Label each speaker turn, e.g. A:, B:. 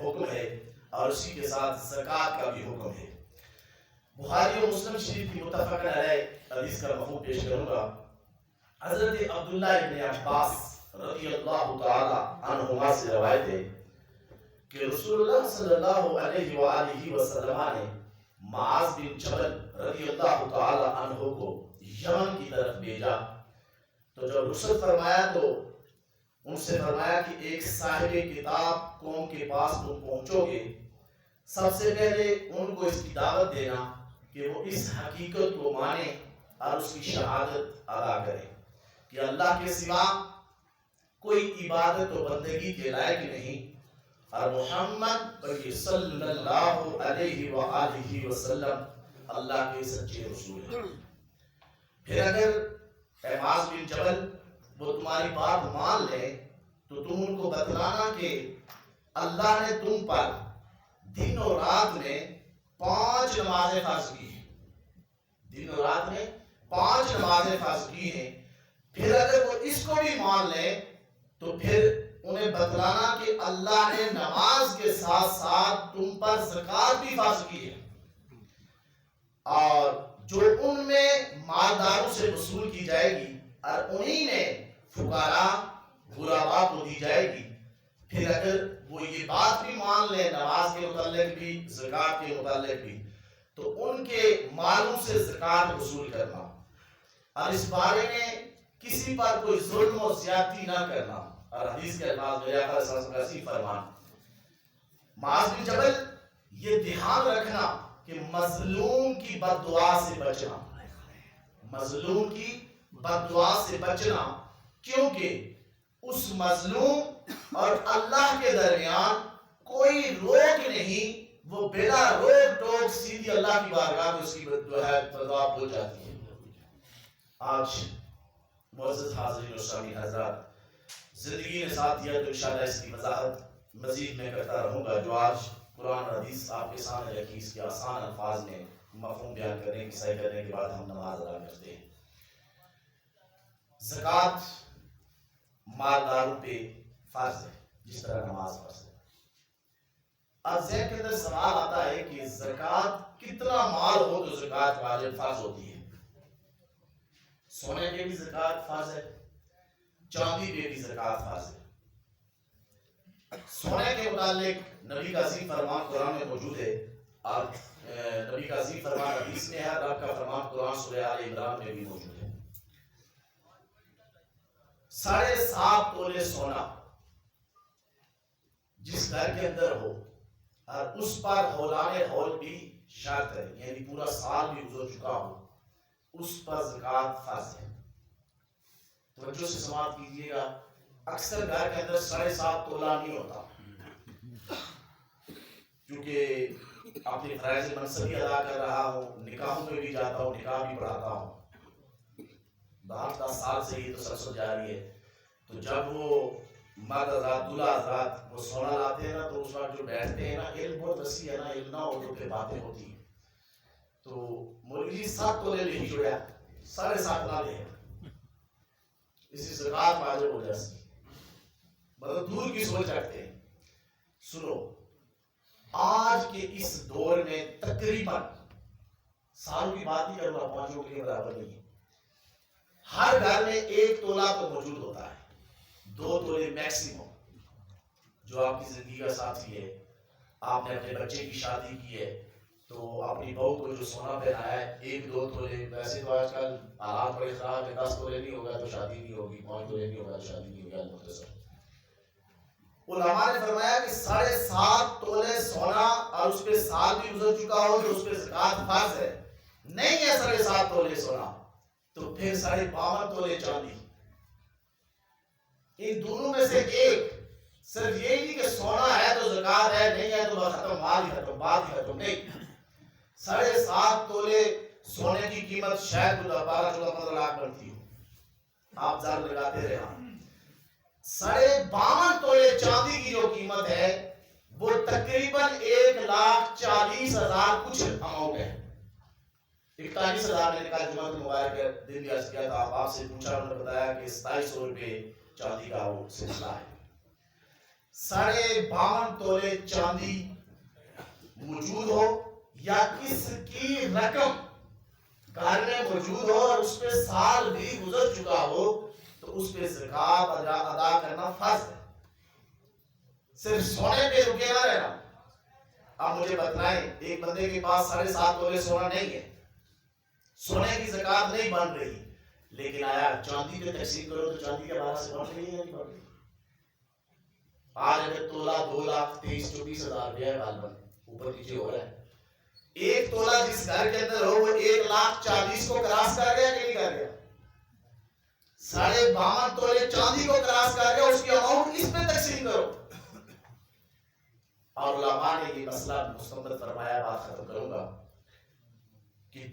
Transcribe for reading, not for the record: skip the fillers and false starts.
A: حکم ہے اور اسی کے ساتھ زکوٰۃ کا بھی حکم ہے۔ بخاری و مسلم شریف کی متفق علیہ حدیث کا مفہوم پیش کروں گا۔ حضرت عبداللہ ابن عباس رضی اللہ تعالی عنہما سے روایت ہے کہ رسول اللہ صلی اللہ علیہ وآلہ وسلم نے معاذ بن جبل رضی اللہ تعالی عنہ کو یمن کی طرف بھیجا، تو جب رخصت فرمایا تو ان سے فرمایا کہ ایک صاحب کتاب قوم کے پاس تم پہنچو گے، سب سے پہلے ان کو اس کی دعوت دینا کہ وہ اس حقیقت کو مانے اور اس کی شہادت ادا کرے کہ اللہ کے سوا کوئی عبادت و بندگی کے لائق نہیں اور محمد صلی اللہ علیہ وآلہ وسلم اللہ کے سچے رسول ہیں۔ پھر اگر اے معاذ بن جبل وہ تمہاری بات مان لے تو تم ان کو بتلانا کہ اللہ نے تم پر دن اور رات میں 5 نمازیں فرض کی ہیں، دن اور رات میں 5 نمازیں فرض کی ہیں۔ پھر اگر وہ اس کو بھی مان لیں تو پھر انہیں بتلانا کہ اللہ نے نماز کے ساتھ ساتھ تم پر زکوٰۃ بھی فرض کی ہے اور جو ان میں مالداروں سے وصول کی جائے گی اور انہی میں فقراء غرباء کو دی جائے گی۔ پھر اگر وہ یہ بات بھی مان لیں نماز کے متعلق بھی زکوٰۃ کے متعلق بھی تو ان کے مالوں سے زکوٰۃ وصول کرنا اور اس بارے میں کسی پر کوئی ظلم و زیادتی نہ کرنا، اور حدیث کے الفاظ میں آقا صلی اللہ علیہ وسلم کا فرمان۔ معاذ بن جبل یہ دھیان رکھنا کہ مظلوم کی بد دعا سے بچنا، مظلوم کی بد دعا سے بچنا، کیونکہ اس مظلوم اور اللہ کے درمیان کوئی روک نہیں، وہ بلا روک ٹوک سیدھی اللہ کی بارگاہ میں اس کی دعا پہنچ جاتی ہے۔ آج معزز حاضرین و سامعین حضرات، زندگی نے ساتھ دیا تو انشاءاللہ اس کی وضاحت مزید میں کرتا رہوں گا۔ جو آج قرآن اور حدیث آپ کے سامنے رکھی اس کے آسان الفاظ میں مفہوم بیان کرنے کی صحیح کرنے کے بعد ہم نماز ادا کرتے ہیں۔ زکوٰۃ مالداروں پہ فرض ہے جس طرح نماز فرض ہے۔ اب ذہن کے اندر سوال آتا ہے کہ زکوٰۃ کتنا مال ہو تو زکوٰۃ واجب فرض ہوتی ہے؟ سونے پہ بھی زکوٰۃ فرض ہے، چاندی پہ بھی زکوٰۃ فرض ہے۔ سونے کے متعلق نبی کا عظیم فرمان قرآن میں موجود ہے اور نبی کا عظیم فرمان حدیث میں ہے، رب کا فرمان قرآن سورہ آل عمران میں بھی موجود ہے۔ 7.5 تولے سونا جس گھر کے اندر ہو اور اس پر ہولانِ ہول بھی شرط ہے، یعنی پورا سال بھی گزر چکا ہو، اس پر زکوٰۃ فرض ہے۔ توجہ سے سماعت کیجیے گا، اکثر گھر کے اندر 7.5 تولہ نہیں ہوتا، کیونکہ اپنی فرائض منصبی ادا کر رہا ہوں، نکاحوں میں بھی جاتا ہوں، نکاح بھی پڑھاتا ہوں، 10 سال سے یہ تسلسل جاری ہے۔ تو جب وہ مرد حضرات دلہا حضرات وہ سونا لاتے ہیں نا تو اس وقت جو بیٹھتے ہیں نا، علم بہت وسیع ہے نا، علم نہ ہو تو پھر باتیں ہوتی ہیں۔ تو مولوی جی 7 تولے نہیں جڑیا، 7.5 نہ لے، اسی زکوٰۃ واجب ہو جاتی، مطلب دور کی سوچ رکھتے ہیں۔ سنو، آج کے اس دور میں تقریباً سال کی بات نہیں کروں گا، 5 کے برابر نہیں ہے، ہر گھر میں 1 تولہ تو موجود ہوتا ہے، 2 تولے میکسیمم۔ جو آپ کی زندگی کا ساتھی ہے، آپ نے اپنے بچے کی شادی کی ہے تو اپنی بہو کو جو سونا پہنایا ہے 1-2 تولے، ویسے تو آج کل حالات بڑے خراب ہے، 10 تولے نہیں ہوگا تو شادی نہیں ہوگی، 5 تولے نہیں ہوگا تو شادی نہیں ہوگی۔ المختصر علماء نے فرمایا کہ 7.5 تولے سونا اور اس پہ سال بھی گزر چکا ہو تو اس پہ زکوٰۃ فرض ہے، نہیں ہے 7.5 تولے سونا تو پھر 52.5 تولے چاندی۔ ان دونوں میں سے ایک، صرف یہ نہیں کہ سونا ہے تو زکوٰۃ ہے، نہیں ہے تو بس ختم، مال ہی ختم، بات ہی ختم، نہیں۔ 7.5 تولے سونے کی قیمت شاید 12-14-15 لاکھ بنتی ہو، آپ ذرا لگاتے رہے۔ 52.5 تولے چاندی کی جو قیمت ہے وہ تقریباً 1,40,000 کچھ اماؤنٹ ہے۔ 41,000 میں نے کہا جمعہ مبارک کا دن بھی عرض کیا تھا، آپ سے پوچھا، انہوں نے بتایا کہ 2700 روپے چاندی کا وہ سلسلہ ہے۔ 52.5 تولے چاندی موجود ہو یا کس کی رقم گھر میں موجود ہو اور اس پہ سال بھی گزر چکا ہو تو اس پہ زکوٰۃ ادا کرنا فرض ہے. صرف سونے پہ رکے نہ رہنا. اب مجھے بتلائیں ایک بندے کے پاس 7.5 تولے سونا نہیں ہے, سونے کی زکوٰۃ نہیں بن رہی, لیکن آیا چاندی پہ تقسیم کرو تو چاندی کے 12 سے بن رہی ہے یا نہیں بن رہی؟ آج اگر تولہ 2,23,24,000 روپیہ غالباً اوپر نیچے ہو رہا ہے. ایک تولہ جس گھر کے اندر ہو وہ 1,40,000 کو کراس کر گیا کہ نہیں کر گیا؟ 52.5 تولے چاندی کو کراس کر گیا, اس کی اماؤنٹ اس پہ تقسیم کرو. اور علماء نے یہ مسئلہ مستمد فرمایا. بات ختم کروں گا کہ